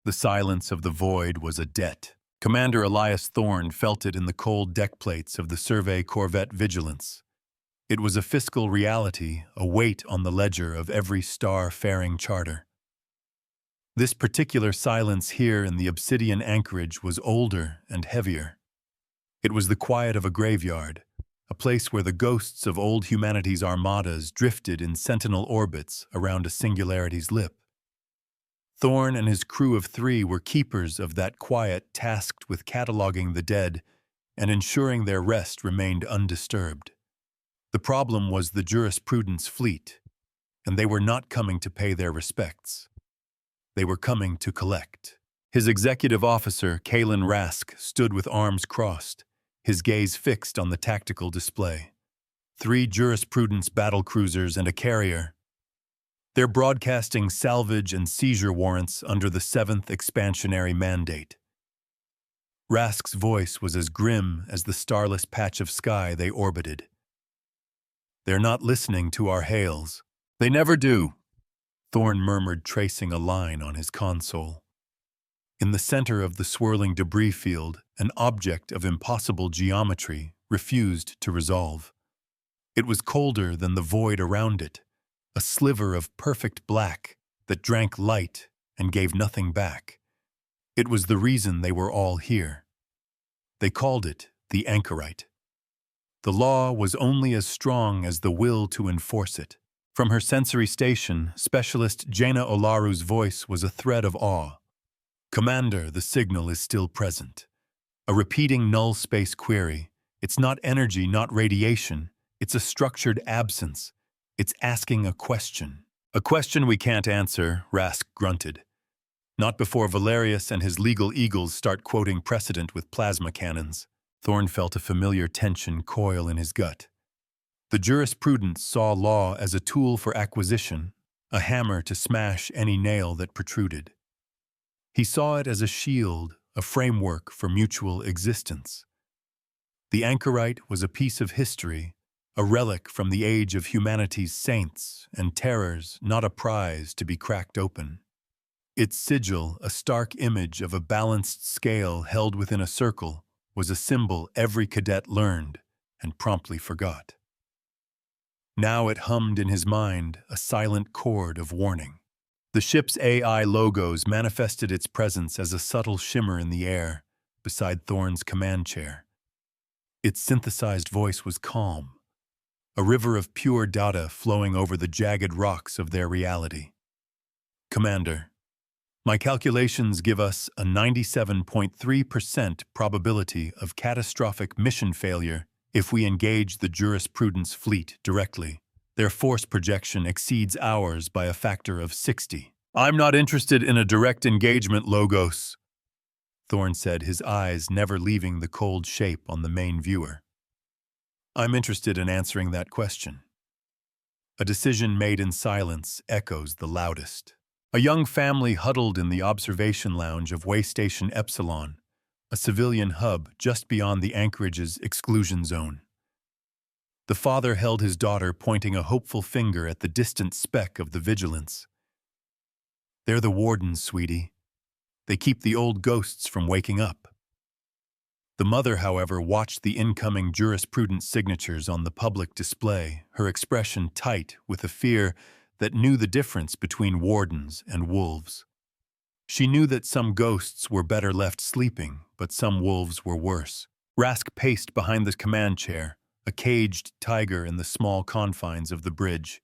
The silence of the void was a debt. Commander Elias Thorne felt it in the cold deck plates of the Survey Corvette Vigilance. It was a fiscal reality, a weight on the ledger of every star-faring charter. This particular silence here in the obsidian Anchorage was older and heavier. It was the quiet of a graveyard, a place where the ghosts of old humanity's armadas drifted in sentinel orbits around a singularity's lip. Thorne and his crew of 3 were keepers of that quiet, tasked with cataloging the dead and ensuring their rest remained undisturbed. The problem was the jurisprudence fleet, and they were not coming to pay their respects. They were coming to collect. His executive officer, Kalen Rask, stood with arms crossed, his gaze fixed on the tactical display. 3 jurisprudence battlecruisers and a carrier. They're broadcasting salvage and seizure warrants under the 7th expansionary mandate. Rask's voice was as grim as the starless patch of sky they orbited. They're not listening to our hails. They never do, Thorne murmured, tracing a line on his console. In the center of the swirling debris field, an object of impossible geometry refused to resolve. It was colder than the void around it, a sliver of perfect black that drank light and gave nothing back. It was the reason they were all here. They called it the Anchorite. The law was only as strong as the will to enforce it. From her sensory station, Specialist Jaina Olaru's voice was a thread of awe. Commander, the signal is still present. A repeating null space query. It's not energy, not radiation. It's a structured absence. It's asking a question. A question we can't answer, Rask grunted. Not before Valerius and his legal eagles start quoting precedent with plasma cannons. Thorne felt a familiar tension coil in his gut. The jurisprudence saw law as a tool for acquisition, a hammer to smash any nail that protruded. He saw it as a shield, a framework for mutual existence. The Anchorite was a piece of history, a relic from the age of humanity's saints and terrors, not a prize to be cracked open. Its sigil, a stark image of a balanced scale held within a circle, was a symbol every cadet learned and promptly forgot. Now it hummed in his mind, a silent chord of warning. The ship's AI logos manifested its presence as a subtle shimmer in the air beside Thorne's command chair. Its synthesized voice was calm, a river of pure data flowing over the jagged rocks of their reality. Commander, my calculations give us a 97.3% probability of catastrophic mission failure if we engage the jurisprudence fleet directly. Their force projection exceeds ours by a factor of 60. I'm not interested in a direct engagement, Logos, Thorne said, his eyes never leaving the cold shape on the main viewer. I'm interested in answering that question. A decision made in silence echoes the loudest. A young family huddled in the observation lounge of Waystation Epsilon, a civilian hub just beyond the Anchorage's exclusion zone. The father held his daughter, pointing a hopeful finger at the distant speck of the Vigilance. They're the wardens, sweetie. They keep the old ghosts from waking up. The mother, however, watched the incoming jurisprudence signatures on the public display, her expression tight with a fear that knew the difference between wardens and wolves. She knew that some ghosts were better left sleeping, but some wolves were worse. Rask paced behind the command chair, a caged tiger in the small confines of the bridge.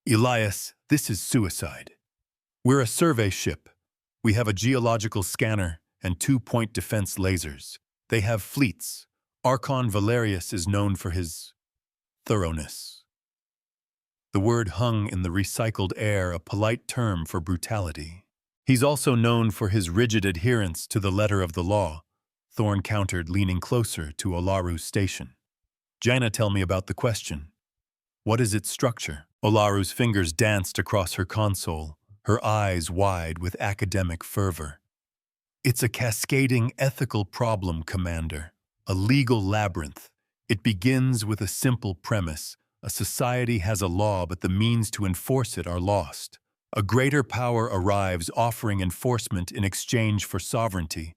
Elias, this is suicide. We're a survey ship. We have a geological scanner and 2-point defense lasers. They have fleets. Archon Valerius is known for his thoroughness. The word hung in the recycled air, a polite term for brutality. He's also known for his rigid adherence to the letter of the law, Thorne countered, leaning closer to Olaru's station. Jaina, tell me about the question. What is its structure? Olaru's fingers danced across her console, her eyes wide with academic fervor. It's a cascading ethical problem, Commander, a legal labyrinth. It begins with a simple premise. A society has a law, but the means to enforce it are lost. A greater power arrives offering enforcement in exchange for sovereignty.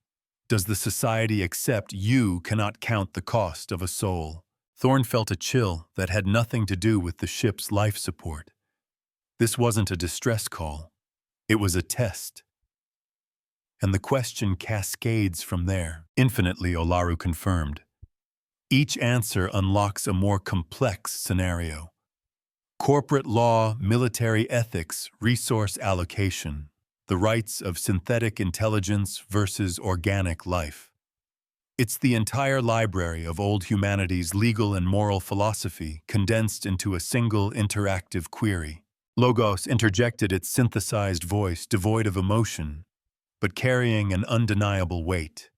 Does the society accept you cannot count the cost of a soul? Thorn felt a chill that had nothing to do with the ship's life support. This wasn't a distress call. It was a test. And the question cascades from there. Infinitely, Olaru confirmed. Each answer unlocks a more complex scenario. Corporate law, military ethics, resource allocation, the rights of synthetic intelligence versus organic life. It's the entire library of old humanity's legal and moral philosophy condensed into a single interactive query. Logos interjected its synthesized voice devoid of emotion, but carrying an undeniable weight.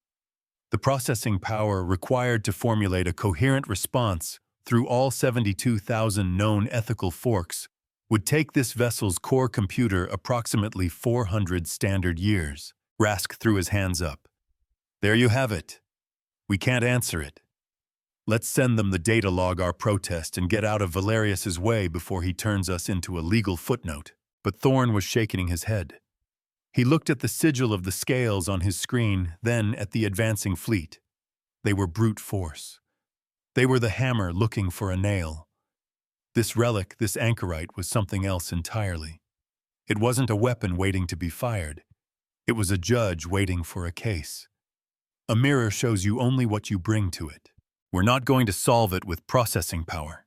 The processing power required to formulate a coherent response through all 72,000 known ethical forks would take this vessel's core computer approximately 400 standard years. Rask threw his hands up. There you have it. We can't answer it. Let's send them the data log our protest and get out of Valerius's way before he turns us into a legal footnote. But Thorn was shaking his head. He looked at the sigil of the scales on his screen, then at the advancing fleet. They were brute force. They were the hammer looking for a nail. This relic, this anchorite, was something else entirely. It wasn't a weapon waiting to be fired. It was a judge waiting for a case. A mirror shows you only what you bring to it. We're not going to solve it with processing power,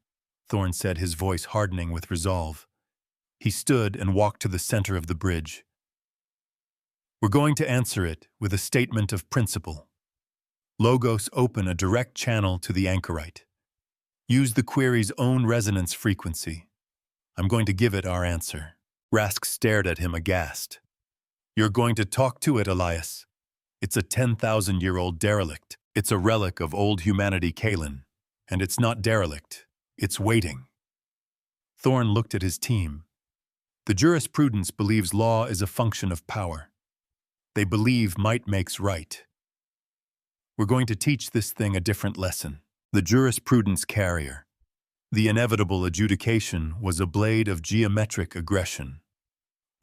Thorn said, his voice hardening with resolve. He stood and walked to the center of the bridge. We're going to answer it with a statement of principle. Logos open a direct channel to the anchorite. Use the query's own resonance frequency. I'm going to give it our answer. Rask stared at him aghast. You're going to talk to it, Elias. It's a 10,000-year-old derelict. It's a relic of old humanity, Kalen. And it's not derelict. It's waiting. Thorn looked at his team. The jurisprudence believes law is a function of power. They believe might makes right. We're going to teach this thing a different lesson. The jurisprudence carrier. The inevitable adjudication was a blade of geometric aggression.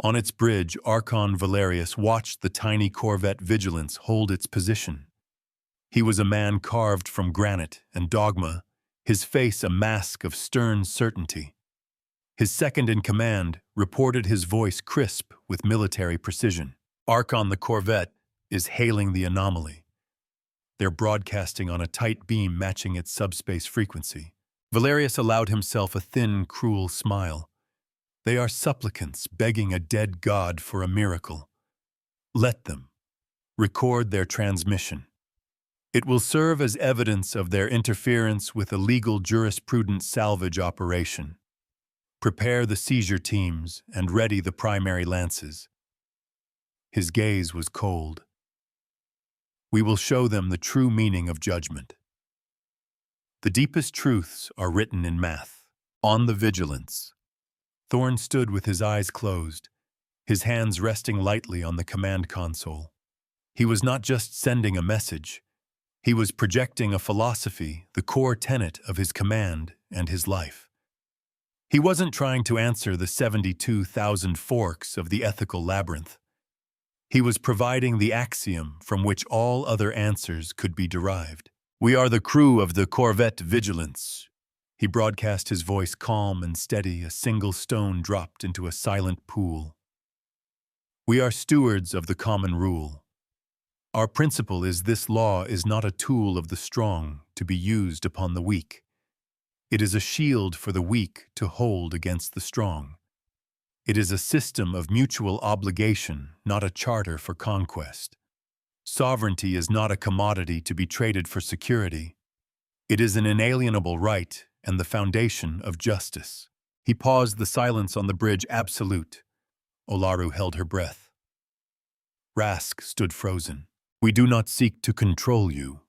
On its bridge, Archon Valerius watched the tiny corvette Vigilance hold its position. He was a man carved from granite and dogma, his face a mask of stern certainty. His second-in-command reported his voice crisp with military precision. Archon the corvette is hailing the anomaly. They're broadcasting on a tight beam matching its subspace frequency. Valerius allowed himself a thin, cruel smile. They are supplicants begging a dead god for a miracle. Let them. Record their transmission. It will serve as evidence of their interference with a legal jurisprudence salvage operation. Prepare the seizure teams and ready the primary lances. His gaze was cold. We will show them the true meaning of judgment. The deepest truths are written in math. On the Vigilance. Thorn stood with his eyes closed, his hands resting lightly on the command console. He was not just sending a message. He was projecting a philosophy, the core tenet of his command and his life. He wasn't trying to answer the 72,000 forks of the ethical labyrinth. He was providing the axiom from which all other answers could be derived. We are the crew of the corvette Vigilance. He broadcast his voice calm and steady, a single stone dropped into a silent pool. We are stewards of the common rule. Our principle is this law is not a tool of the strong to be used upon the weak. It is a shield for the weak to hold against the strong. It is a system of mutual obligation, not a charter for conquest. Sovereignty is not a commodity to be traded for security. It is an inalienable right and the foundation of justice. He paused, the silence on the bridge absolute. Olaru held her breath. Rask stood frozen. We do not seek to control you.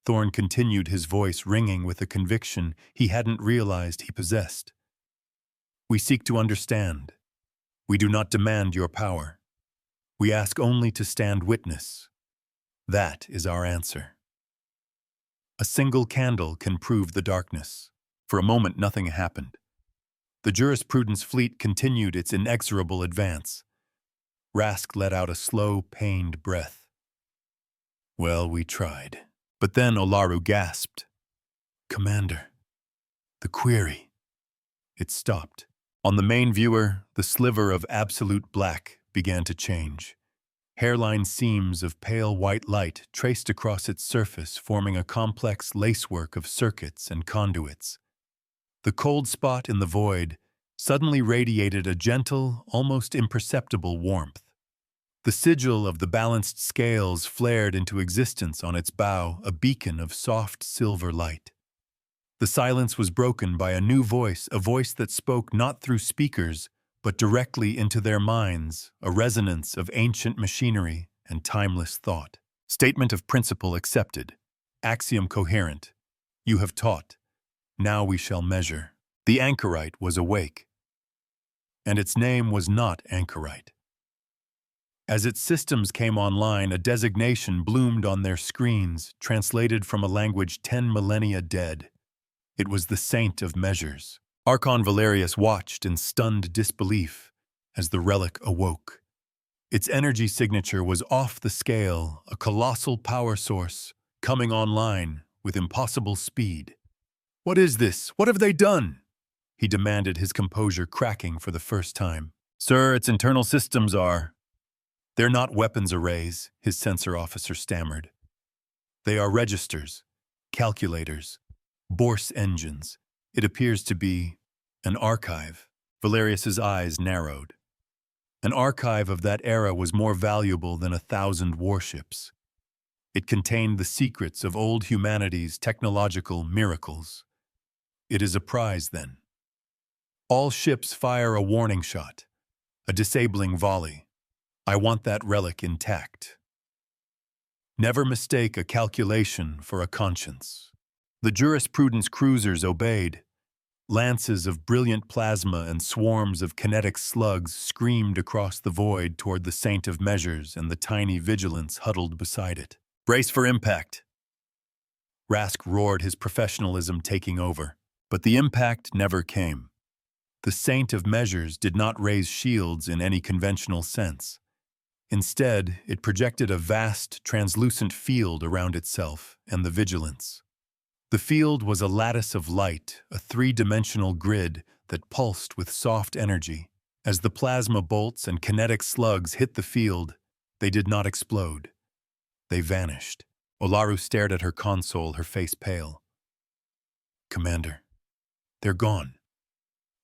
Thorn continued, his voice ringing with a conviction he hadn't realized he possessed. We seek to understand. We do not demand your power. We ask only to stand witness. That is our answer. A single candle can prove the darkness. For a moment, nothing happened. The jurisprudence fleet continued its inexorable advance. Rask let out a slow, pained breath. Well, we tried. But then Olaru gasped. Commander, the query. It stopped. On the main viewer, the sliver of absolute black began to change. Hairline seams of pale white light traced across its surface, forming a complex lacework of circuits and conduits. The cold spot in the void suddenly radiated a gentle, almost imperceptible warmth. The sigil of the balanced scales flared into existence on its bow, a beacon of soft silver light. The silence was broken by a new voice, a voice that spoke not through speakers, but directly into their minds, a resonance of ancient machinery and timeless thought. Statement of principle accepted. Axiom coherent. You have taught. Now we shall measure. The anchorite was awake. And its name was not anchorite. As its systems came online, a designation bloomed on their screens, translated from a language 10 millennia dead. It was the Saint of Measures. Archon Valerius watched in stunned disbelief as the relic awoke. Its energy signature was off the scale, a colossal power source, coming online with impossible speed. What is this? What have they done? He demanded, his composure cracking for the first time. Sir, its internal systems are... They're not weapons arrays, his sensor officer stammered. They are registers, calculators, Borse engines. It appears to be an archive. Valerius's eyes narrowed. An archive of that era was more valuable than 1,000 warships. It contained the secrets of old humanity's technological miracles. It is a prize, then. All ships fire a warning shot, a disabling volley. I want that relic intact. Never mistake a calculation for a conscience. The jurisprudence cruisers obeyed. Lances of brilliant plasma and swarms of kinetic slugs screamed across the void toward the Saint of Measures and the tiny vigilance huddled beside it. Brace for impact! Rask roared, his professionalism taking over. But the impact never came. The Saint of Measures did not raise shields in any conventional sense. Instead, it projected a vast, translucent field around itself and the vigilance. The field was a lattice of light, a three-dimensional grid that pulsed with soft energy. As the plasma bolts and kinetic slugs hit the field, they did not explode. They vanished. Olaru stared at her console, her face pale. Commander, they're gone.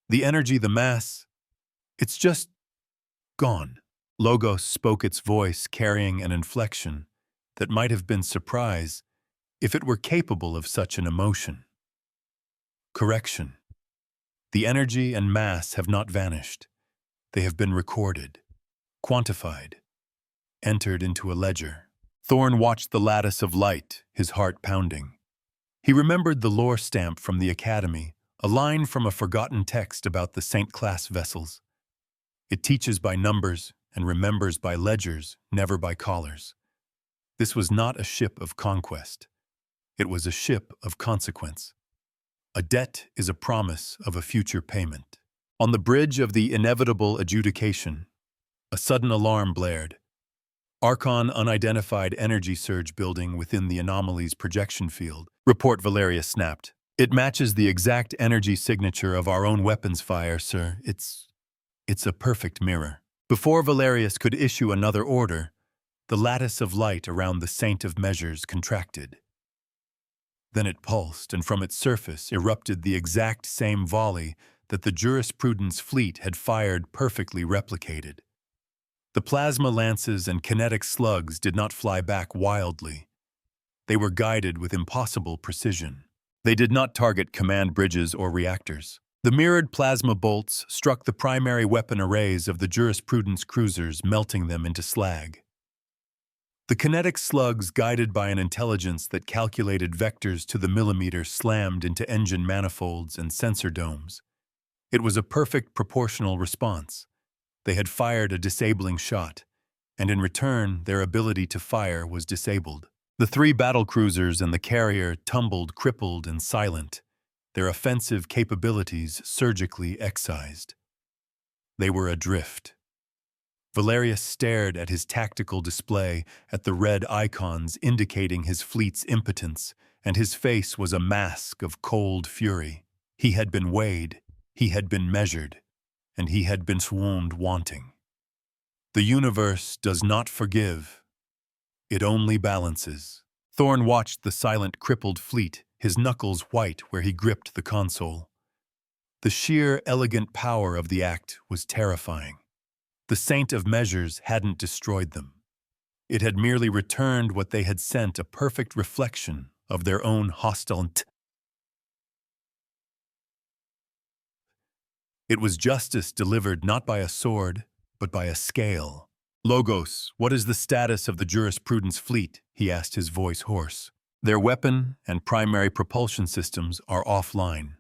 The energy, the mass, it's just gone. Logos spoke, its voice carrying an inflection that might have been surprise if it were capable of such an emotion. Correction. The energy and mass have not vanished. They have been recorded, quantified, entered into a ledger. Thorn watched the lattice of light, his heart pounding. He remembered the lore stamp from the Academy, a line from a forgotten text about the Saint-class vessels. It teaches by numbers and remembers by ledgers, never by collars. This was not a ship of conquest. It was a ship of consequence. A debt is a promise of a future payment. On the bridge of the inevitable adjudication, a sudden alarm blared. Archon unidentified energy surge building within the anomaly's projection field. Report, Valerius snapped. It matches the exact energy signature of our own weapons fire, sir. It's a perfect mirror. Before Valerius could issue another order, the lattice of light around the Saint of Measures contracted. Then it pulsed, and from its surface erupted the exact same volley that the jurisprudence fleet had fired, perfectly replicated. The plasma lances and kinetic slugs did not fly back wildly. They were guided with impossible precision. They did not target command bridges or reactors. The mirrored plasma bolts struck the primary weapon arrays of the jurisprudence cruisers, melting them into slag. The kinetic slugs, guided by an intelligence that calculated vectors to the millimeter, slammed into engine manifolds and sensor domes. It was a perfect proportional response. They had fired a disabling shot, and in return, their ability to fire was disabled. The three battlecruisers and the carrier tumbled, crippled and silent, their offensive capabilities surgically excised. They were adrift. Valerius stared at his tactical display, at the red icons indicating his fleet's impotence, and his face was a mask of cold fury. He had been weighed, he had been measured, and he had been swooned wanting. The universe does not forgive. It only balances. Thorn watched the silent, crippled fleet, his knuckles white where he gripped the console. The sheer, elegant power of the act was terrifying. The Saint of Measures hadn't destroyed them. It had merely returned what they had sent, a perfect reflection of their own hostile intent. It was justice delivered not by a sword, but by a scale. "Logos, what is the status of the Jurisprudence fleet?" he asked, his voice hoarse. "Their weapon and primary propulsion systems are offline.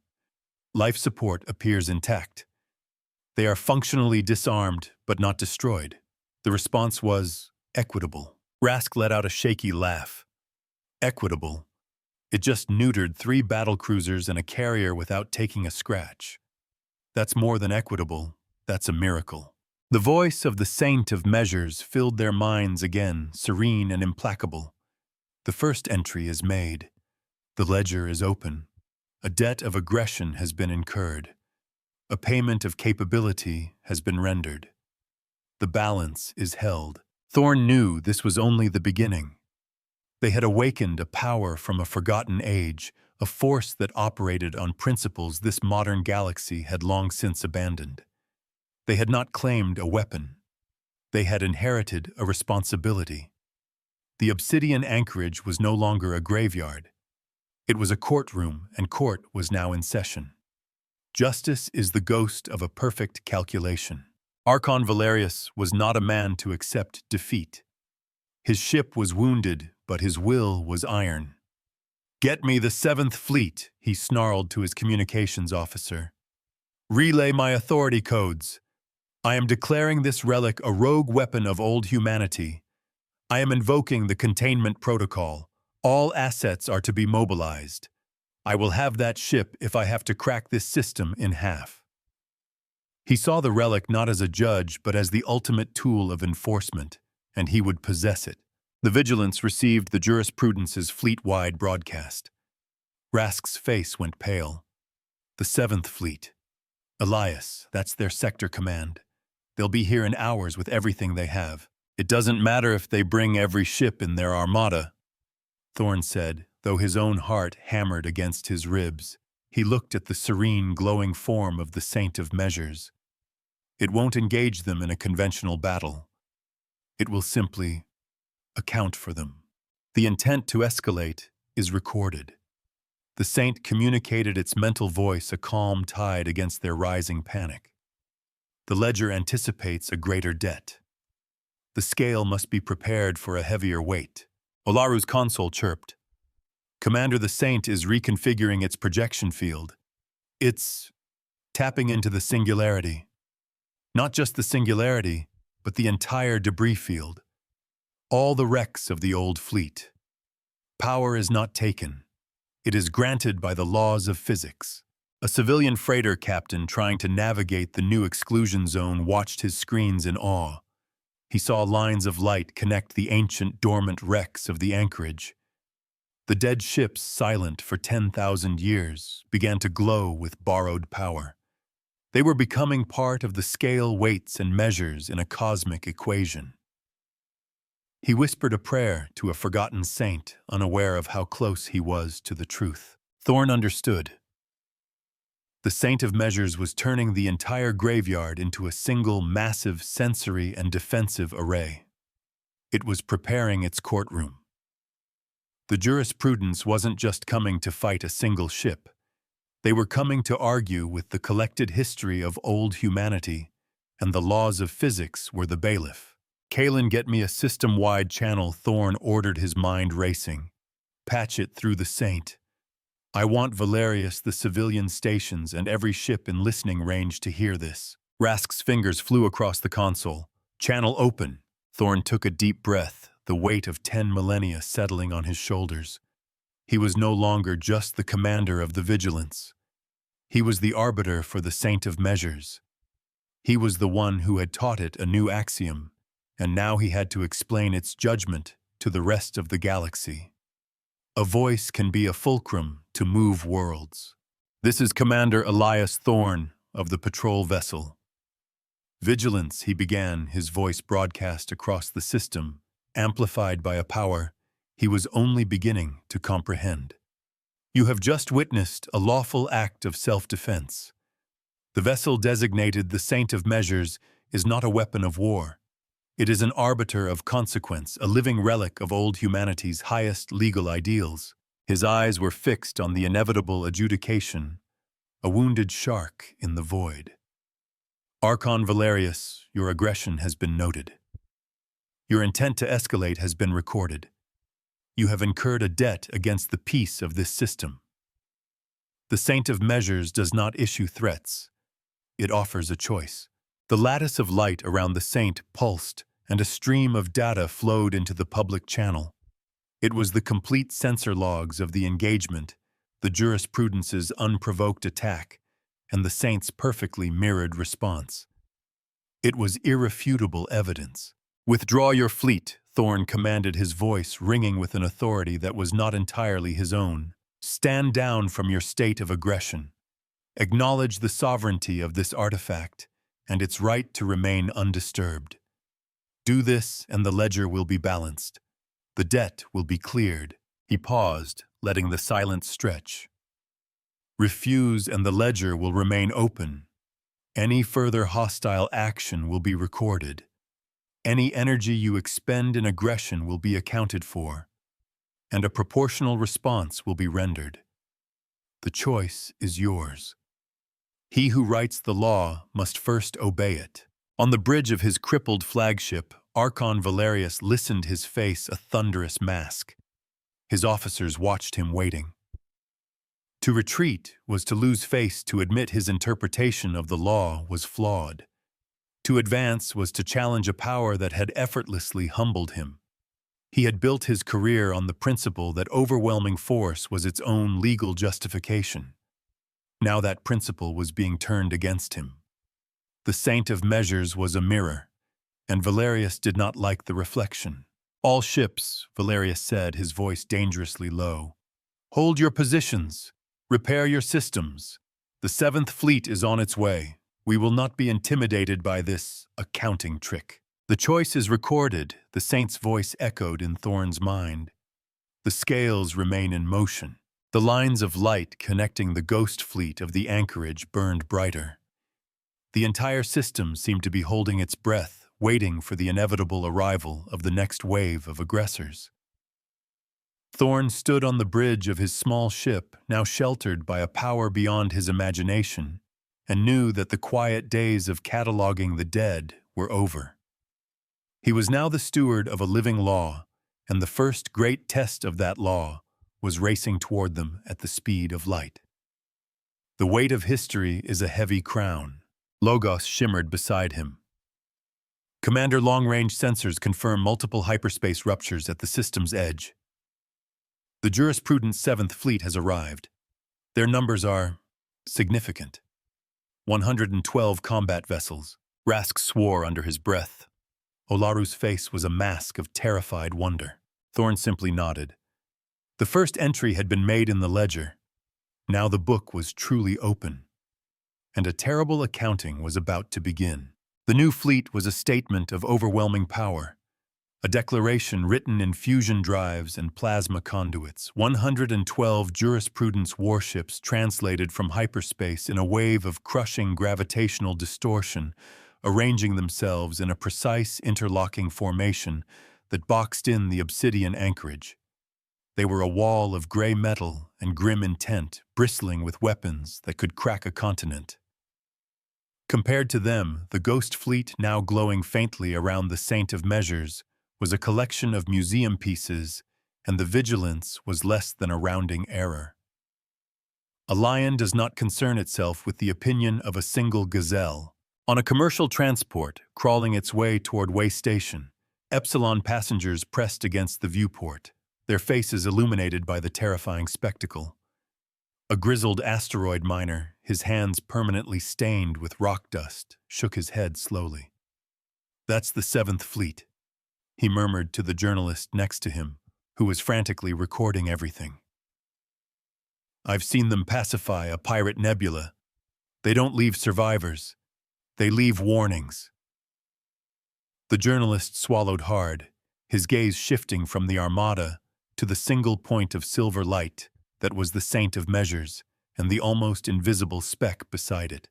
Life support appears intact. They are functionally disarmed, but not destroyed." The response was equitable. Rask let out a shaky laugh. Equitable? It just neutered 3 battlecruisers and a carrier without taking a scratch. That's more than equitable. That's a miracle. The voice of the Saint of Measures filled their minds again, serene and implacable. The first entry is made. The ledger is open. A debt of aggression has been incurred. A payment of capability has been rendered. The balance is held. Thorn knew this was only the beginning. They had awakened a power from a forgotten age, a force that operated on principles this modern galaxy had long since abandoned. They had not claimed a weapon. They had inherited a responsibility. The obsidian Anchorage was no longer a graveyard. It was a courtroom, and court was now in session. Justice is the ghost of a perfect calculation. Archon Valerius was not a man to accept defeat. His ship was wounded, but his will was iron. "Get me the 7th Fleet," he snarled to his communications officer. "Relay my authority codes. I am declaring this relic a rogue weapon of old humanity. I am invoking the containment protocol. All assets are to be mobilized. I will have that ship if I have to crack this system in half." He saw the relic not as a judge, but as the ultimate tool of enforcement, and he would possess it. The Vigilance received the Jurisprudence's fleet-wide broadcast. Rask's face went pale. The 7th Fleet. Elias, that's their sector command. They'll be here in hours with everything they have. "It doesn't matter if they bring every ship in their armada," Thorn said, though his own heart hammered against his ribs. He looked at the serene, glowing form of the Saint of Measures. "It won't engage them in a conventional battle. It will simply account for them. The intent to escalate is recorded." The Saint communicated its mental voice, a calm tide against their rising panic. The ledger anticipates a greater debt. The scale must be prepared for a heavier weight. Olaru's console chirped. "Commander, the Saint is reconfiguring its projection field. It's tapping into the singularity. Not just the singularity, but the entire debris field. All the wrecks of the old fleet. Power is not taken. It is granted by the laws of physics." A civilian freighter captain trying to navigate the new exclusion zone watched his screens in awe. He saw lines of light connect the ancient dormant wrecks of the Anchorage. The dead ships, silent for 10,000 years, began to glow with borrowed power. They were becoming part of the scale, weights, and measures in a cosmic equation. He whispered a prayer to a forgotten saint, unaware of how close he was to the truth. Thorn understood. The Saint of Measures was turning the entire graveyard into a single, massive sensory and defensive array. It was preparing its courtroom. The Jurisprudence wasn't just coming to fight a single ship. They were coming to argue with the collected history of old humanity, and the laws of physics were the bailiff. "Kalen, get me a system-wide channel," Thorn ordered, his mind racing. "Patch it through the Saint. I want Valerius, the civilian stations, and every ship in listening range to hear this." Rask's fingers flew across the console. "Channel open." Thorn took a deep breath, the weight of 10 millennia settling on his shoulders. He was no longer just the commander of the Vigilance. He was the arbiter for the Saint of Measures. He was the one who had taught it a new axiom, and now he had to explain its judgment to the rest of the galaxy. A voice can be a fulcrum to move worlds. This is Commander Elias Thorne of the patrol vessel. Vigilance, he began, his voice broadcast across the system, amplified by a power he was only beginning to comprehend. You have just witnessed a lawful act of self-defense. The vessel designated the Saint of Measures is not a weapon of war. It is an arbiter of consequence, a living relic of old humanity's highest legal ideals. His eyes were fixed on the inevitable adjudication, a wounded shark in the void. Archon Valerius, your aggression has been noted. Your intent to escalate has been recorded. You have incurred a debt against the peace of this system. The Saint of Measures does not issue threats. It offers a choice. The lattice of light around the Saint pulsed, and a stream of data flowed into the public channel. It was the complete sensor logs of the engagement, the jurisprudence's unprovoked attack, and the Saint's perfectly mirrored response. It was irrefutable evidence. "Withdraw your fleet," Thorne commanded, his voice ringing with an authority that was not entirely his own. "Stand down from your state of aggression. Acknowledge the sovereignty of this artifact and its right to remain undisturbed. Do this and the ledger will be balanced. The debt will be cleared." He paused, letting the silence stretch. "Refuse and the ledger will remain open. Any further hostile action will be recorded. Any energy you expend in aggression will be accounted for, and a proportional response will be rendered. The choice is yours. He who writes the law must first obey it." On the bridge of his crippled flagship, Archon Valerius listened, his face a thunderous mask. His officers watched him waiting. To retreat was to lose face, to admit his interpretation of the law was flawed. To advance was to challenge a power that had effortlessly humbled him. He had built his career on the principle that overwhelming force was its own legal justification. Now that principle was being turned against him. The Saint of Measures was a mirror, and Valerius did not like the reflection. "All ships," Valerius said, his voice dangerously low. "Hold your positions. Repair your systems. The 7th Fleet is on its way. We will not be intimidated by this accounting trick." "The choice is recorded," the Saint's voice echoed in Thorne's mind. "The scales remain in motion." The lines of light connecting the ghost fleet of the Anchorage burned brighter. The entire system seemed to be holding its breath, waiting for the inevitable arrival of the next wave of aggressors. Thorne stood on the bridge of his small ship, now sheltered by a power beyond his imagination, and knew that the quiet days of cataloging the dead were over. He was now the steward of a living law, and the first great test of that law was racing toward them at the speed of light. The weight of history is a heavy crown. Logos shimmered beside him. "Commander, long-range sensors confirm multiple hyperspace ruptures at the system's edge. The jurisprudence 7th Fleet has arrived. Their numbers are significant. 112 combat vessels." Rask swore under his breath. Olaru's face was a mask of terrified wonder. Thorne simply nodded. The first entry had been made in the ledger. Now the book was truly open, and a terrible accounting was about to begin. The new fleet was a statement of overwhelming power, a declaration written in fusion drives and plasma conduits. 112 jurisprudence warships translated from hyperspace in a wave of crushing gravitational distortion, arranging themselves in a precise interlocking formation that boxed in the obsidian Anchorage. They were a wall of gray metal and grim intent, bristling with weapons that could crack a continent. Compared to them, the ghost fleet, now glowing faintly around the Saint of Measures, was a collection of museum pieces, and the vigilance was less than a rounding error. A lion does not concern itself with the opinion of a single gazelle. On a commercial transport, crawling its way toward Way Station, Epsilon passengers pressed against the viewport, their faces illuminated by the terrifying spectacle. A grizzled asteroid miner, his hands permanently stained with rock dust, shook his head slowly. "That's the Seventh Fleet," he murmured to the journalist next to him, who was frantically recording everything. "I've seen them pacify a pirate nebula. They don't leave survivors. They leave warnings." The journalist swallowed hard, his gaze shifting from the Armada to the single point of silver light that was the Saint of Measures and the almost invisible speck beside it.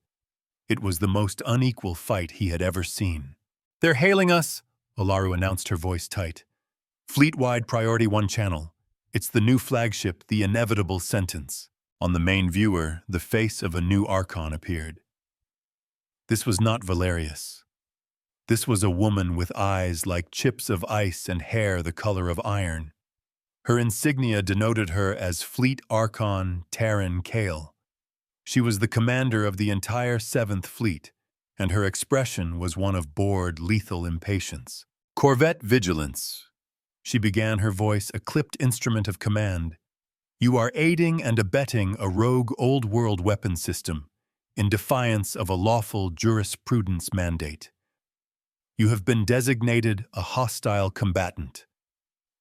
It was the most unequal fight he had ever seen. "They're hailing us," Olaru announced, her voice tight. "Fleet-wide Priority 1 channel. It's the new flagship, the inevitable sentence." On the main viewer, the face of a new Archon appeared. This was not Valerius. This was a woman with eyes like chips of ice and hair the color of iron. Her insignia denoted her as Fleet Archon Terran Kale. She was the commander of the entire Seventh Fleet, and her expression was one of bored, lethal impatience. "Corvette Vigilance," she began, her voice a clipped instrument of command. "You are aiding and abetting a rogue old-world weapon system in defiance of a lawful jurisprudence mandate. You have been designated a hostile combatant.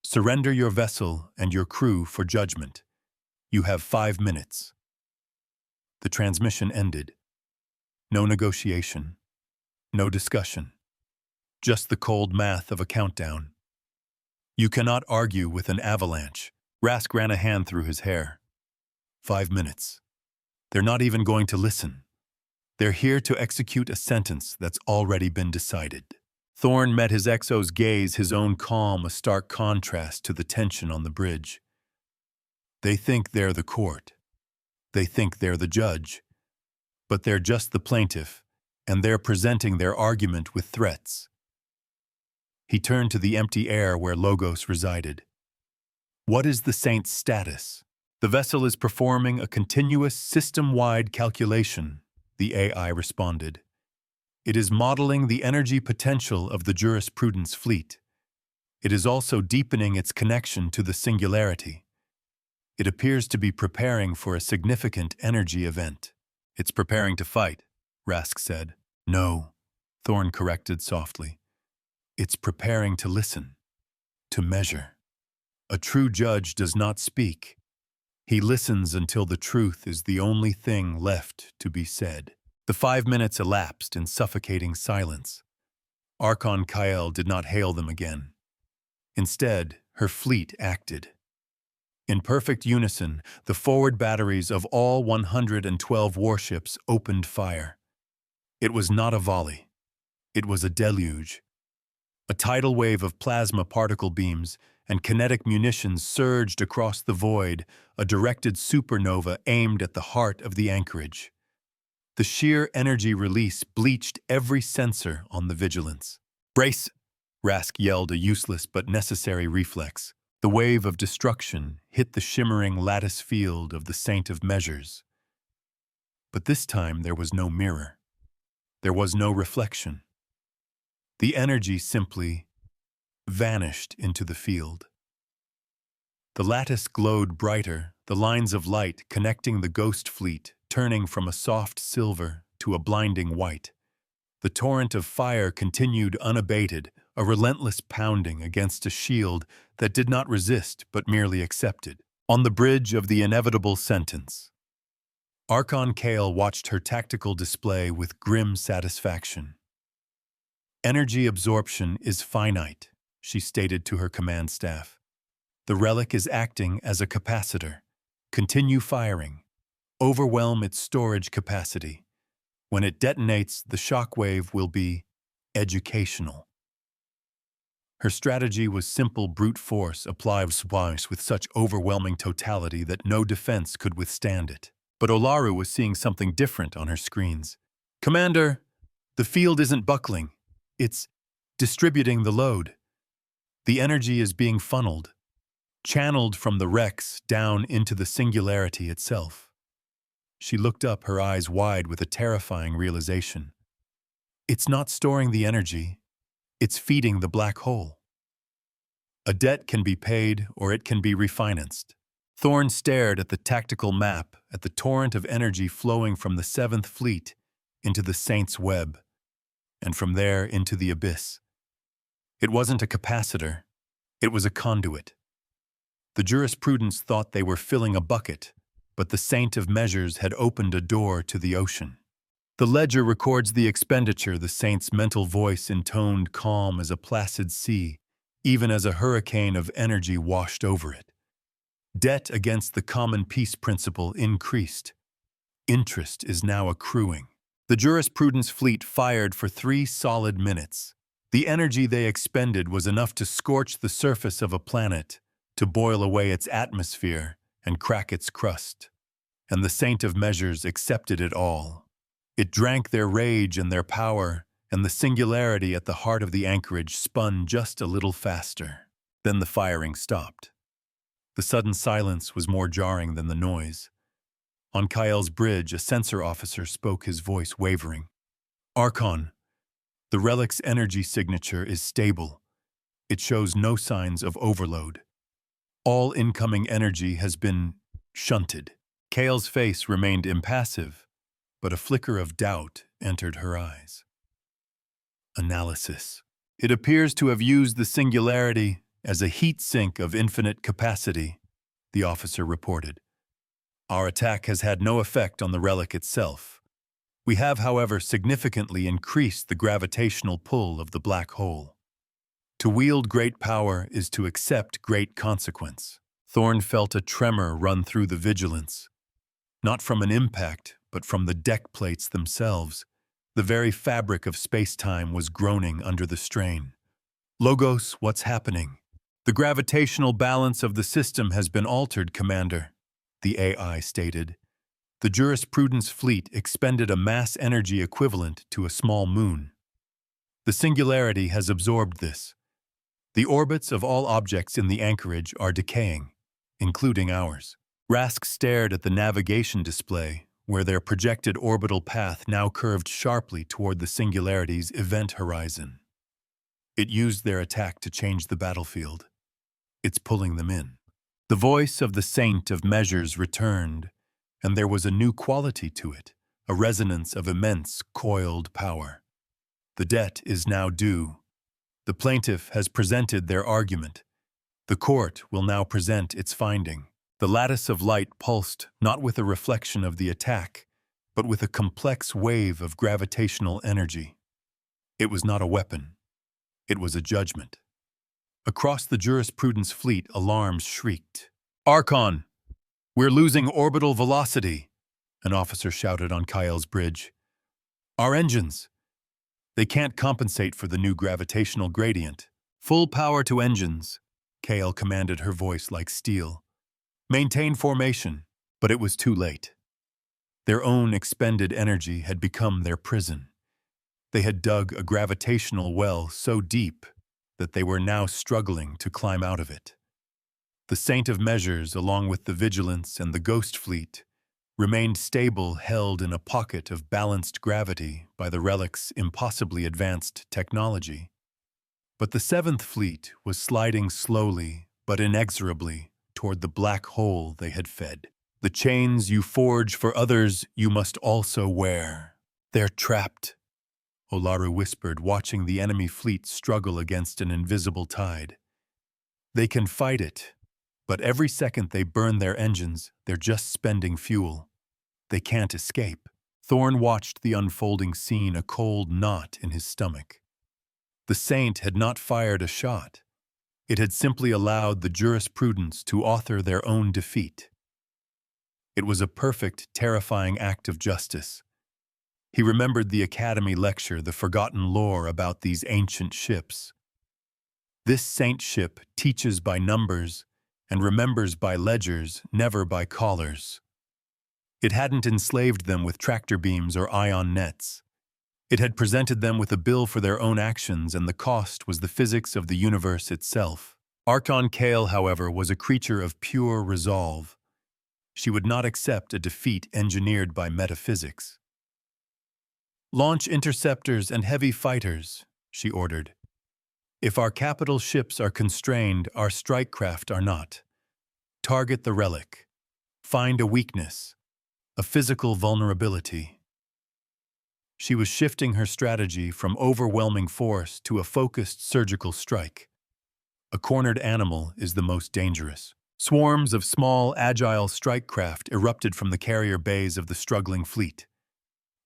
Surrender your vessel and your crew for judgment. You have 5 minutes." The transmission ended. No negotiation. No discussion. Just the cold math of a countdown. You cannot argue with an avalanche. Rask ran a hand through his hair. 5 minutes. They're not even going to listen. They're here to execute a sentence that's already been decided. Thorn met his exo's gaze, his own calm a stark contrast to the tension on the bridge. They think they're the court. They think they're the judge. But they're just the plaintiff, and they're presenting their argument with threats. He turned to the empty air where Logos resided. "What is the Saint's status?" "The vessel is performing a continuous system-wide calculation," the AI responded. "It is modeling the energy potential of the jurisprudence fleet. It is also deepening its connection to the singularity. It appears to be preparing for a significant energy event." "It's preparing to fight," Rask said. "No," Thorn corrected softly. "It's preparing to listen, to measure. A true judge does not speak. He listens until the truth is the only thing left to be said." The 5 minutes elapsed in suffocating silence. Archon Kael did not hail them again. Instead, her fleet acted. In perfect unison, the forward batteries of all 112 warships opened fire. It was not a volley. It was a deluge. A tidal wave of plasma particle beams and kinetic munitions surged across the void, a directed supernova aimed at the heart of the Anchorage. The sheer energy release bleached every sensor on the Vigilance. "Brace!" Rask yelled, a useless but necessary reflex. The wave of destruction hit the shimmering lattice field of the Saint of Measures. But this time there was no mirror. There was no reflection. The energy simply vanished into the field. The lattice glowed brighter, the lines of light connecting the ghost fleet turning from a soft silver to a blinding white. The torrent of fire continued unabated, a relentless pounding against a shield that did not resist but merely accepted. On the bridge of the inevitable sentence, Archon Kael watched her tactical display with grim satisfaction. "Energy absorption is finite," she stated to her command staff. "The relic is acting as a capacitor. Continue firing. Overwhelm its storage capacity. When it detonates, the shockwave will be educational." Her strategy was simple brute force applied with such overwhelming totality that no defense could withstand it. But Olaru was seeing something different on her screens. "Commander, the field isn't buckling. It's distributing the load. The energy is being funneled, channeled from the wrecks down into the singularity itself." She looked up, her eyes wide with a terrifying realization. "It's not storing the energy. It's feeding the black hole. A debt can be paid or it can be refinanced. Thorne stared at the tactical map, at the torrent of energy flowing from the 7th Fleet into the Saint's web, and from there into the abyss. It wasn't a capacitor, it was a conduit. The jurisprudence thought they were filling a bucket, but the Saint of Measures had opened a door to the ocean. The ledger records the expenditure, the Saint's mental voice intoned calm as a placid sea, even as a hurricane of energy washed over it. Debt against the common peace principle increased. Interest is now accruing. The jurisprudence fleet fired for 3 solid minutes. The energy they expended was enough to scorch the surface of a planet, to boil away its atmosphere and crack its crust. And the Saint of Measures accepted it all. It drank their rage and their power, and the singularity at the heart of the Anchorage spun just a little faster. Then the firing stopped. The sudden silence was more jarring than the noise. On Kyle's bridge, a sensor officer spoke, his voice wavering. "Archon, the relic's energy signature is stable. It shows no signs of overload. All incoming energy has been shunted." Kale's face remained impassive, but a flicker of doubt entered her eyes. Analysis. It appears to have used the singularity as a heat sink of infinite capacity, the officer reported. Our attack has had no effect on the relic itself. We have, however, significantly increased the gravitational pull of the black hole. To wield great power is to accept great consequence. Thorne felt a tremor run through the vigilance. Not from an impact, but from the deck plates themselves. The very fabric of space-time was groaning under the strain. "Logos, what's happening?" "The gravitational balance of the system has been altered, Commander," the AI stated. "The jurisprudence fleet expended a mass energy equivalent to a small moon. The singularity has absorbed this. The orbits of all objects in the Anchorage are decaying, including ours." Rask stared at the navigation display, where their projected orbital path now curved sharply toward the singularity's event horizon. It used their attack to change the battlefield. It's pulling them in. The voice of the Saint of Measures returned, and there was a new quality to it, a resonance of immense, coiled power. The debt is now due. The plaintiff has presented their argument. The court will now present its finding. The lattice of light pulsed not with a reflection of the attack, but with a complex wave of gravitational energy. It was not a weapon. It was a judgment. Across the jurisprudence fleet, alarms shrieked. "Archon, we're losing orbital velocity," an officer shouted on Kyle's bridge. "Our engines. They can't compensate for the new gravitational gradient." "Full power to engines," Kale commanded, her voice like steel. "Maintain formation," but it was too late. Their own expended energy had become their prison. They had dug a gravitational well so deep that they were now struggling to climb out of it. The Saint of Measures, along with the Vigilance and the Ghost Fleet, remained stable, held in a pocket of balanced gravity by the relic's impossibly advanced technology. But the 7th Fleet was sliding slowly but inexorably toward the black hole they had fed. "The chains you forge for others you must also wear. They're trapped," Olaru whispered, watching the enemy fleet struggle against an invisible tide. "They can fight it, but every second they burn their engines, they're just spending fuel. They can't escape." Thorne watched the unfolding scene, a cold knot in his stomach. The Saint had not fired a shot. It had simply allowed the jurisprudence to author their own defeat. It was a perfect, terrifying act of justice. He remembered the Academy lecture, the forgotten lore about these ancient ships. This Saint ship teaches by numbers and remembers by ledgers, never by collars. It hadn't enslaved them with tractor beams or ion nets. It had presented them with a bill for their own actions, and the cost was the physics of the universe itself. Archon Kale, however, was a creature of pure resolve. She would not accept a defeat engineered by metaphysics. "Launch interceptors and heavy fighters," she ordered. "If our capital ships are constrained, our strike craft are not. Target the relic. Find a weakness, a physical vulnerability. She was shifting her strategy from overwhelming force to a focused surgical strike. A cornered animal is the most dangerous. Swarms of small, agile strike craft erupted from the carrier bays of the struggling fleet.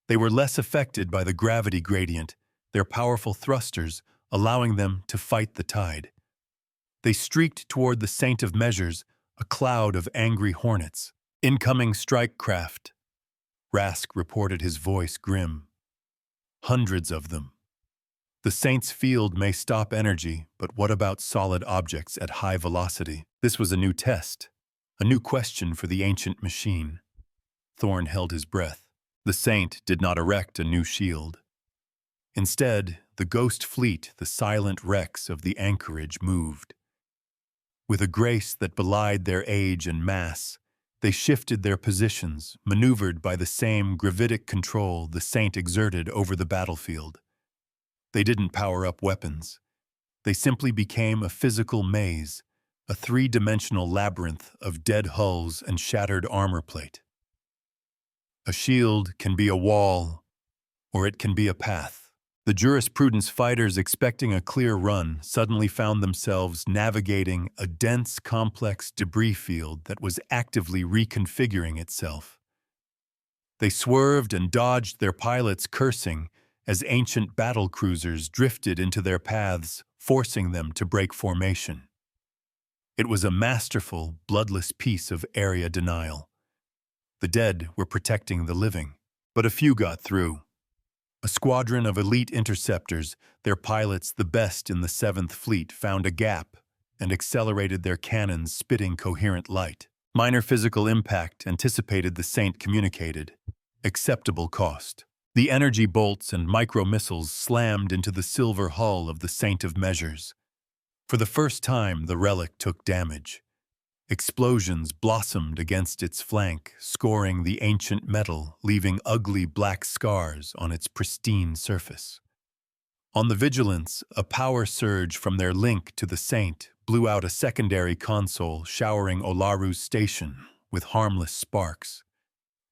They were less affected by the gravity gradient, their powerful thrusters allowing them to fight the tide. They streaked toward the Saint of Measures, a cloud of angry hornets. Incoming strike craft. Rask reported, his voice grim. Hundreds of them. The Saint's field may stop energy, but what about solid objects at high velocity? This was a new test, a new question for the ancient machine. Thorn held his breath. The Saint did not erect a new shield. Instead, the ghost fleet, the silent wrecks of the Anchorage, moved. With a grace that belied their age and mass, they shifted their positions, maneuvered by the same gravitic control the Saint exerted over the battlefield. They didn't power up weapons. They simply became a physical maze, a three-dimensional labyrinth of dead hulls and shattered armor plate. A shield can be a wall, or it can be a path. The jurisprudence fighters, expecting a clear run, suddenly found themselves navigating a dense, complex debris field that was actively reconfiguring itself. They swerved and dodged, their pilots cursing, as ancient battle cruisers drifted into their paths, forcing them to break formation. It was a masterful, bloodless piece of area denial. The dead were protecting the living, but a few got through. A squadron of elite interceptors, their pilots the best in the 7th Fleet, found a gap and accelerated their cannons, spitting coherent light. Minor physical impact, anticipated, the Saint communicated. Acceptable cost. The energy bolts and micro-missiles slammed into the silver hull of the Saint of Measures. For the first time, the relic took damage. Explosions blossomed against its flank, scoring the ancient metal, leaving ugly black scars on its pristine surface. On the Vigilance, a power surge from their link to the Saint blew out a secondary console, showering Olaru's station with harmless sparks.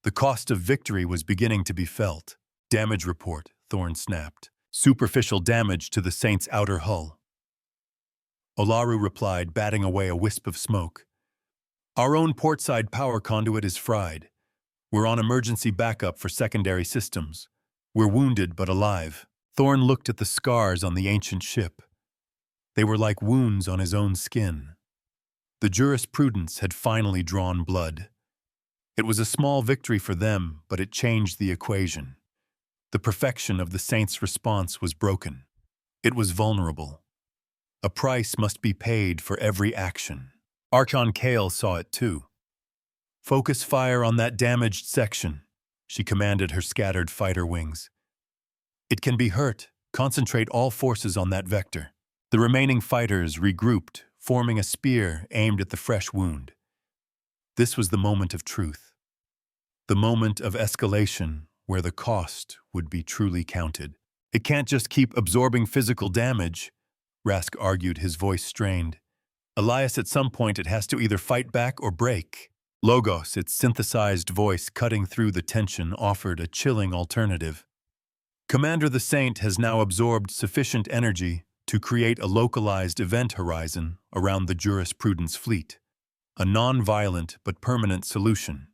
The cost of victory was beginning to be felt. Damage report, Thorn snapped. Superficial damage to the Saint's outer hull. Olaru replied, batting away a wisp of smoke. Our own portside power conduit is fried. We're on emergency backup for secondary systems. We're wounded but alive. Thorn looked at the scars on the ancient ship. They were like wounds on his own skin. The jurisprudence had finally drawn blood. It was a small victory for them, but it changed the equation. The perfection of the Saint's response was broken. It was vulnerable. A price must be paid for every action. Archon Kale saw it too. Focus fire on that damaged section, she commanded her scattered fighter wings. It can be hurt. Concentrate all forces on that vector. The remaining fighters regrouped, forming a spear aimed at the fresh wound. This was the moment of truth. The moment of escalation where the cost would be truly counted. It can't just keep absorbing physical damage, Rask argued, his voice strained. Elias, at some point it has to either fight back or break. Logos, its synthesized voice cutting through the tension, offered a chilling alternative. Commander the Saint has now absorbed sufficient energy to create a localized event horizon around the jurisprudence fleet, a non-violent but permanent solution.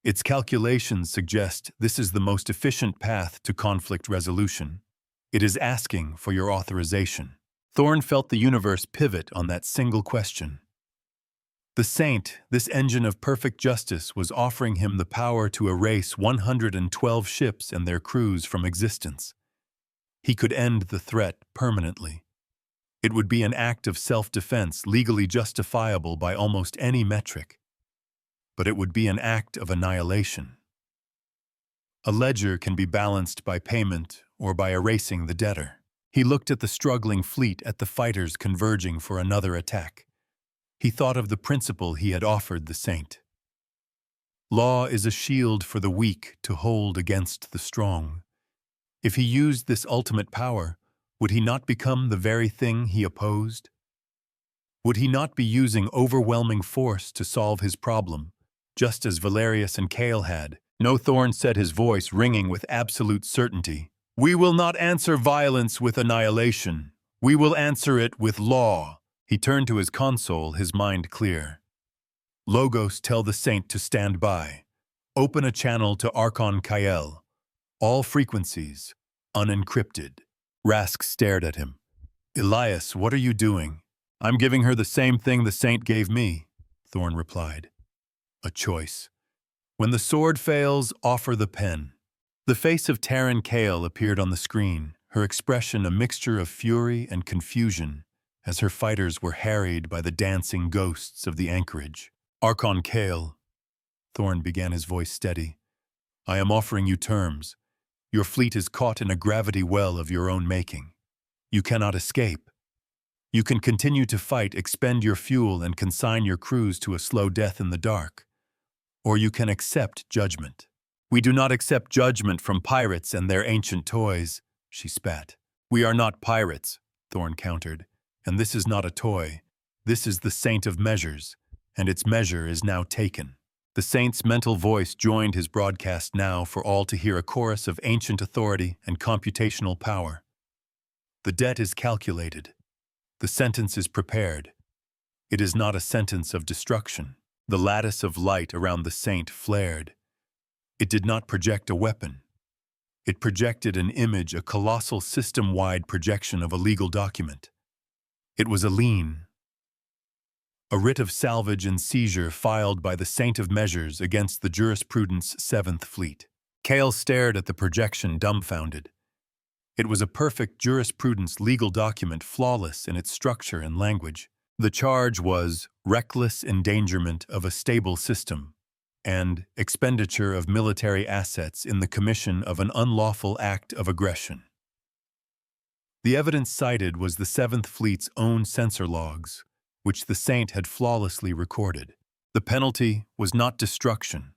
Its calculations suggest this is the most efficient path to conflict resolution. It is asking for your authorization. Thorn felt the universe pivot on that single question. The Saint, this engine of perfect justice, was offering him the power to erase 112 ships and their crews from existence. He could end the threat permanently. It would be an act of self-defense, legally justifiable by almost any metric. But it would be an act of annihilation. A ledger can be balanced by payment or by erasing the debtor. He looked at the struggling fleet, at the fighters converging for another attack. He thought of the principle he had offered the Saint. Law is a shield for the weak to hold against the strong. If he used this ultimate power, would he not become the very thing he opposed? Would he not be using overwhelming force to solve his problem, just as Valerius and Kale had? No, Thorn said, his voice ringing with absolute certainty. We will not answer violence with annihilation. We will answer it with law. He turned to his console, his mind clear. Logos, tell the Saint to stand by. Open a channel to Archon Kael. All frequencies, unencrypted. Rask stared at him. Elias, what are you doing? I'm giving her the same thing the Saint gave me, Thorn replied. A choice. When the sword fails, offer the pen. The face of Taryn Kale appeared on the screen, her expression a mixture of fury and confusion, as her fighters were harried by the dancing ghosts of the Anchorage. Archon Kale, Thorn began, his voice steady. I am offering you terms. Your fleet is caught in a gravity well of your own making. You cannot escape. You can continue to fight, expend your fuel, and consign your crews to a slow death in the dark. Or you can accept judgment. We do not accept judgment from pirates and their ancient toys, she spat. We are not pirates, Thorn countered, and this is not a toy. This is the Saint of Measures, and its measure is now taken. The Saint's mental voice joined his broadcast now for all to hear, a chorus of ancient authority and computational power. The debt is calculated. The sentence is prepared. It is not a sentence of destruction. The lattice of light around the Saint flared. It did not project a weapon. It projected an image, a colossal system-wide projection of a legal document. It was a lien. A writ of salvage and seizure filed by the Saint of Measures against the Jurisprudence 7th Fleet. Kale stared at the projection, dumbfounded. It was a perfect jurisprudence legal document, flawless in its structure and language. The charge was reckless endangerment of a stable system and expenditure of military assets in the commission of an unlawful act of aggression. The evidence cited was the 7th Fleet's own sensor logs, which the Saint had flawlessly recorded. The penalty was not destruction.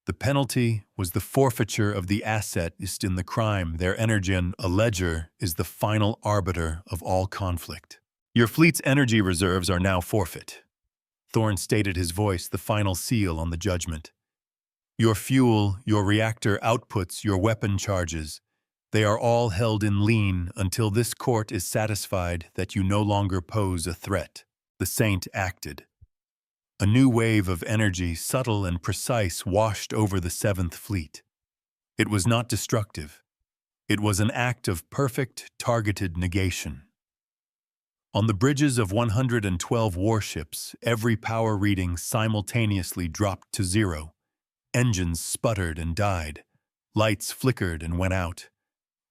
The penalty was the forfeiture of the asset is in the crime. Their energen, a ledger, is the final arbiter of all conflict. Your fleet's energy reserves are now forfeit. Thorn stated, his voice the final seal on the judgment. Your fuel, your reactor outputs, your weapon charges, they are all held in lien until this court is satisfied that you no longer pose a threat. The Saint acted. A new wave of energy, subtle and precise, washed over the 7th Fleet. It was not destructive. It was an act of perfect, targeted negation. On the bridges of 112 warships, every power reading simultaneously dropped to zero. Engines sputtered and died. Lights flickered and went out.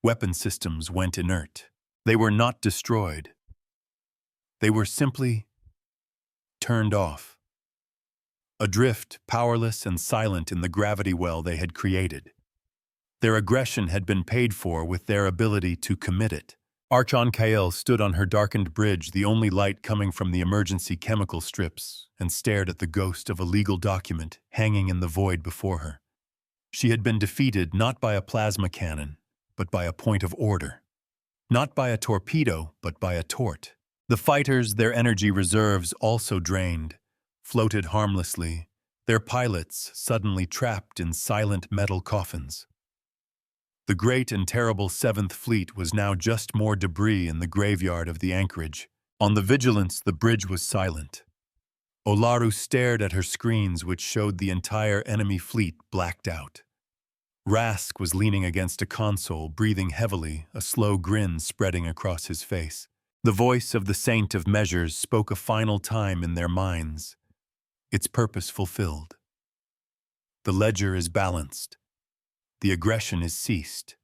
Weapon systems went inert. They were not destroyed. They were simply turned off. Adrift, powerless and silent in the gravity well they had created. Their aggression had been paid for with their ability to commit it. Archon Kael stood on her darkened bridge, the only light coming from the emergency chemical strips, and stared at the ghost of a legal document hanging in the void before her. She had been defeated not by a plasma cannon, but by a point of order. Not by a torpedo, but by a tort. The fighters, their energy reserves also drained, floated harmlessly, their pilots suddenly trapped in silent metal coffins. The great and terrible 7th Fleet was now just more debris in the graveyard of the Anchorage. On the Vigilance, the bridge was silent. Olaru stared at her screens, which showed the entire enemy fleet blacked out. Rask was leaning against a console, breathing heavily, a slow grin spreading across his face. The voice of the Saint of Measures spoke a final time in their minds. Its purpose fulfilled. The ledger is balanced. The aggression is ceased.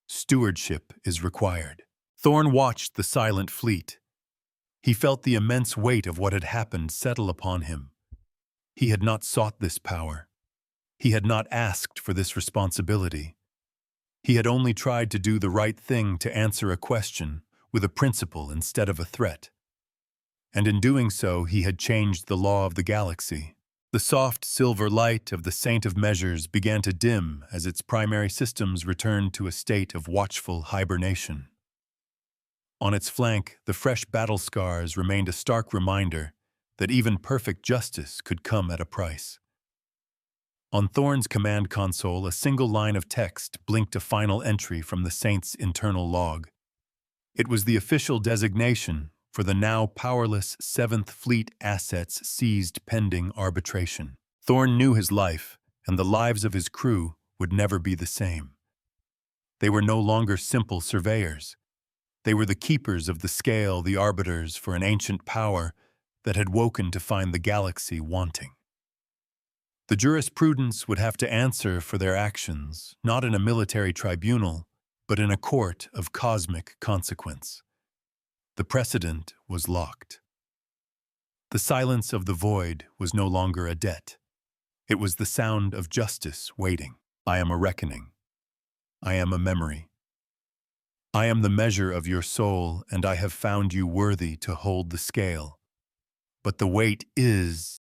Stewardship is required. Thorn watched the silent fleet. He felt the immense weight of what had happened settle upon him. He had not sought this power. He had not asked for this responsibility. He had only tried to do the right thing, to answer a question with a principle instead of a threat. And in doing so, he had changed the law of the galaxy. The soft silver light of the Saint of Measures began to dim as its primary systems returned to a state of watchful hibernation. On its flank, the fresh battle scars remained a stark reminder that even perfect justice could come at a price. On Thorn's command console, a single line of text blinked a final entry from the Saint's internal log. It was the official designation for the now powerless 7th Fleet assets seized pending arbitration. Thorn knew his life and the lives of his crew would never be the same. They were no longer simple surveyors. They were the keepers of the scale, the arbiters for an ancient power that had woken to find the galaxy wanting. The jurisprudence would have to answer for their actions, not in a military tribunal, but in a court of cosmic consequence. The precedent was locked. The silence of the void was no longer a debt. It was the sound of justice waiting. I am a reckoning. I am a memory. I am the measure of your soul, and I have found you worthy to hold the scale. But the weight is